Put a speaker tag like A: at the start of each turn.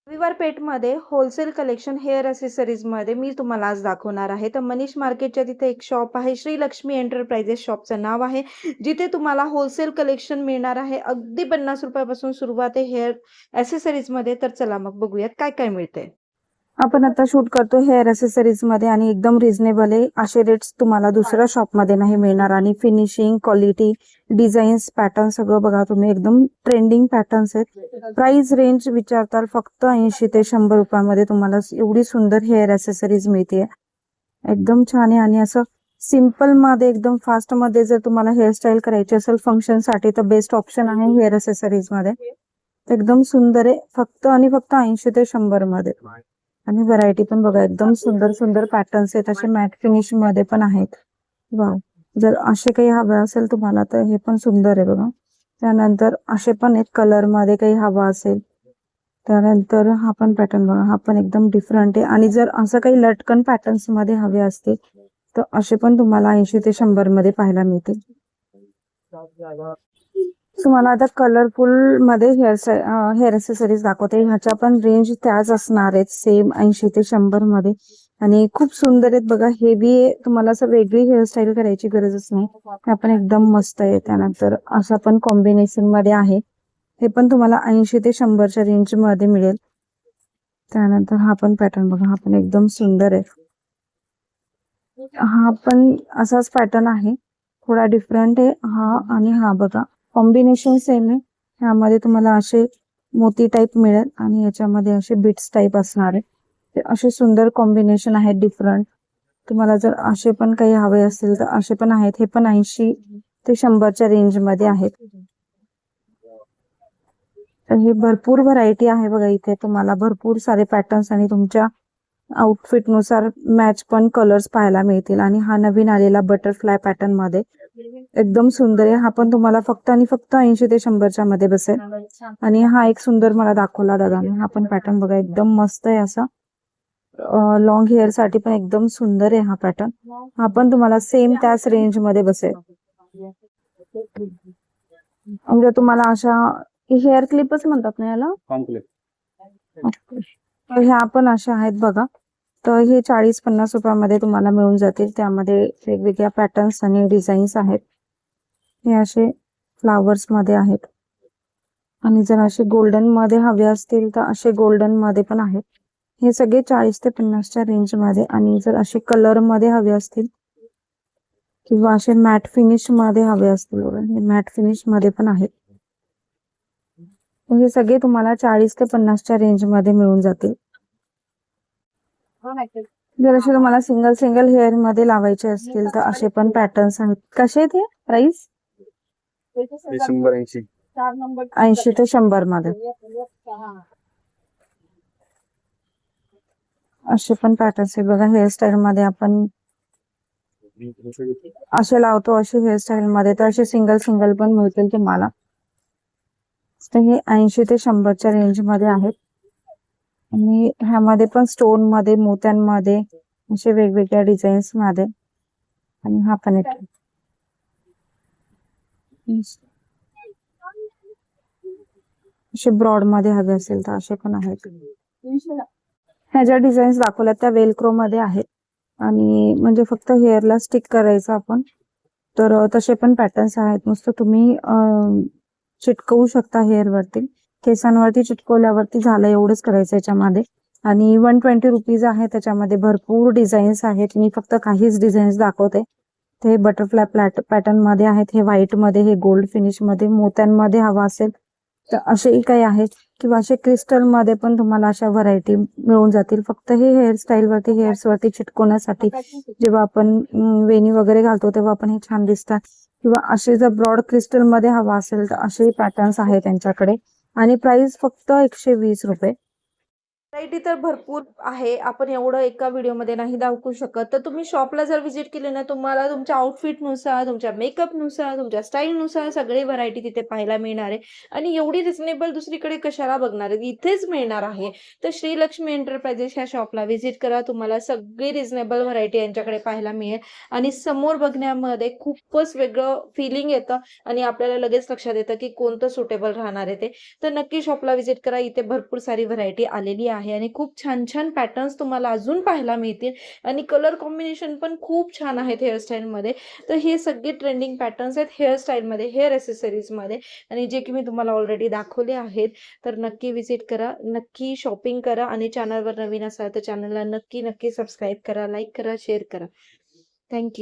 A: रविवार पेठमध्ये wholesale collection hair ॲक्सेसरीजमध्ये मी तुम्हाला आज दाखवणार आहे. तर मनीष मार्केटच्या तिथे एक शॉप आहे. श्री लक्ष्मी एंटरप्राइजेस शॉपचं नाव आहे. जिथे तुम्हाला होलसेल कलेक्शन मिळणार आहे. अगदी ₹50 पासून सुरुवात आहे हेअर ॲक्सेसरीजमध्ये. तर चला मग बघूयात काय-काय मिळतंय. आपण आता शूट करतो हेअर ॲक्सेसरीज मध्ये आणि एकदम रिझनेबल आहे. असे रेट्स तुम्हाला दुसऱ्या शॉप मध्ये नाही मिळणार आणि फिनिशिंग, क्वालिटी, डिझाईन्स, पॅटर्न सगळं बघा तुम्ही एकदम ट्रेंडिंग पॅटर्न्स आहेत. प्राइस रेंज विचारताल फक्त 80 ते 100 रुपयामध्ये तुम्हाला एवढी सुंदर हेअर ॲक्सेसरीज मिळते. एकदम छान आहे आणि असं सिंपल मध्ये एकदम फास्ट मध्ये जर तुम्हाला हेअरस्टाईल करायची असेल फंक्शन साठी तर बेस्ट ऑप्शन आहे हेअर ॲक्सेसरीज मध्ये. एकदम सुंदर आहे फक्त आणि फक्त 80 ते 100 मध्ये. आणि व्हरायटी पण बघा एकदम सुंदर सुंदर पॅटर्न्स आहेत. असे मॅट फिनिश मध्ये पण आहेत. वाव, जर असे काही हवे असेल तुम्हाला तर हे पण सुंदर आहे बघा. त्यानंतर असे पण आहेत कलर मध्ये काही हवा असेल. त्यानंतर हा पण पॅटर्न बघा, हा पण एकदम डिफरंट आहे. आणि जर असं काही लटकन पॅटर्न्स मध्ये हवे असतील तर असे पण तुम्हाला 80 ते 100 मध्ये पाहायला मिळतील. तुम्हाला आता कलरफुल मध्ये हेअर ॲक्सेसरीज दाखवते. ह्याच्या पण रेंज त्याच असणार आहेत सेम 80 ते 100 मध्ये. आणि खूप सुंदर आहेत बघा. हेवी आहे, तुम्हाला असं वेगळी हेअरस्टाईल करायची गरजच नाही. हे पण एकदम मस्त आहे. त्यानंतर असा पण कॉम्बिनेशन मध्ये आहे. हे पण तुम्हाला 80 ते 100च्या रेंज मध्ये मिळेल. त्यानंतर हा पण पॅटर्न बघा, हा पण एकदम सुंदर आहे. हा पण असाच पॅटर्न आहे, थोडा डिफरंट आहे हा. आणि हा बघा कॉम्बिनेशन सेम आहे. ह्यामध्ये तुम्हाला असे मोती टाइप मिळेल आणि याच्यामध्ये असे बिट्स टाइप असणार आहे. ते असे सुंदर कॉम्बिनेशन आहेत डिफरंट. तुम्हाला जर असे पण काही हवे असतील तर असे पण आहेत. हे पण 80 ते 100च्या रेंज मध्ये आहेत. तर हे भरपूर व्हरायटी आहे बघा. इथे तुम्हाला भरपूर सारे पॅटर्न्स आणि तुमच्या आउटफिट नुसार मॅच पण कलर्स पाहायला मिळतील. आणि हा नवीन आलेला बटरफ्लाय पॅटर्न मध्ये एकदम सुंदर आहे. हा पण तुम्हाला फक्त आणि फक्त 80 ते 100च्या मध्ये बसेल. आणि हा एक सुंदर मला दाखवला दादाने, हा पण पॅटर्न बघा एकदम मस्त आहे. असा लॉंग हेअर साठी पण एकदम सुंदर आहे हा पॅटर्न. हा पण तुम्हाला सेम त्याच रेंज मध्ये बसेल. म्हणजे तुम्हाला अशा हेअर क्लिपच म्हणतात ना याला, तर ह्या पण अशा आहेत बघा. तर हे 40-50 रुपयामध्ये तुम्हाला मिळून जातील. त्यामध्ये वेगवेगळ्या पॅटर्न्स आणि डिझाईन्स आहेत. हे असे फ्लावर्स मध्ये आहेत. आणि जर असे गोल्डन मध्ये हवे असतील तर असे गोल्डन मध्ये पण आहेत. हे सगळे 40 ते 50च्या रेंज मध्ये. आणि जर असे कलर मध्ये हवे असतील किंवा असे मॅट फिनिश मध्ये हवे असतील, हे मॅट फिनिश मध्ये पण आहेत. हे सगळे तुम्हाला 40 ते 50च्या रेंज मध्ये मिळून जातील. जर असे तुम्हाला सिंगल सिंगल हेअर मध्ये लावायचे असतील तर असे पण पॅटर्न्स आहेत. कसे आहेत हे प्राइस? 80 ते 100 मध्ये. असे पण पॅटर्न्स आहे बघा. हेअरस्टाईल मध्ये आपण असे लावतो असे हेअरस्टाईल मध्ये, तर असे सिंगल सिंगल पण मिळतील तुम्हाला. तर हे 80 ते 100च्या रेंज मध्ये आहेत. आणि ह्यामध्ये पण स्टोन मध्ये, मोत्यांमध्ये, असे वेगवेगळ्या डिझाईन्स मध्ये. आणि हा पण एक असे ब्रॉड मध्ये हवे असेल तर असे पण आहेत. ह्या ज्या डिझाईन्स दाखवल्या त्या वेलक्रो मध्ये आहेत. आणि म्हणजे फक्त हेअरला स्टिक करायचं आपण, तर तसे पण पॅटर्न्स आहेत. नुसतं तुम्ही चिटकवू शकता हेअर वरती, केसांवरती चिटकवल्यावरती झालं, एवढंच करायचं याच्यामध्ये. आणि 120 रुपीज आहे. त्याच्यामध्ये भरपूर डिझाईन्स आहेत. मी फक्त काहीच डिझाईन्स दाखवते. ते बटरफ्लाय पॅटर्न मध्ये आहेत, हे व्हाईट मध्ये, हे गोल्ड फिनिश मध्ये, मोत्यांमध्ये हवा असेल तर असेही काही आहेत. किंवा असे क्रिस्टल मध्ये पण तुम्हाला अशा व्हरायटी मिळून जातील. फक्त हे हेअरस्टाईल वरती, हेअर्स वरती चिटकवण्यासाठी जेव्हा आपण वेणी वगैरे घालतो तेव्हा आपण हे छान दिसतात. किंवा असे जर ब्रॉड क्रिस्टल मध्ये हवा असेल तर असे पॅटर्न्स आहेत त्यांच्याकडे. आणि प्राइस फक्त 120 रुपये. व्हरायटी तर भरपूर आहे. आपण एवढं एका व्हिडिओमध्ये नाही दाखवू शकत. तर तुम्ही शॉपला जर व्हिजिट केली ना, तुम्हाला तुमच्या आउटफिटनुसार, तुमच्या मेकअपनुसार, तुमच्या स्टाईलनुसार सगळी व्हरायटी तिथे पाहायला मिळणार आहे. आणि एवढी रिझनेबल दुसरीकडे कशाला बघणार आहे? इथेच मिळणार आहे. तर श्रीलक्ष्मी एंटरप्राइजेस ह्या शॉपला व्हिजिट करा. तुम्हाला सगळी रिझनेबल व्हरायटी यांच्याकडे पाहायला मिळेल आणि समोर बघण्यामध्ये खूपच वेगळं फीलिंग येतं आणि आपल्याला लगेच लक्षात येतं, की कोणतं सुटेबल राहणार आहे ते. तर नक्की शॉपला व्हिजिट करा. इथे भरपूर सारी व्हरायटी आलेली आहे आणि खूप छान-छान पॅटर्न्स तुम्हाला अजून पाहायला मिळतील आणि कलर कॉम्बिनेशन पण खूप छान आहेत हेअरस्टाईलमध्ये. तर हे सगळे ट्रेंडिंग पॅटर्न्स आहेत हेअरस्टाईलमध्ये, हेअर एक्सेसरीजमध्ये आणि जे की मी तुम्हाला ऑलरेडी दाखवले आहेत. तर नक्की व्हिजिट करा, नक्की शॉपिंग करा आणि चॅनलवर नवीन असाल तर चॅनलला नक्की सबस्क्राईब करा, लाईक करा, शेअर करा. थँक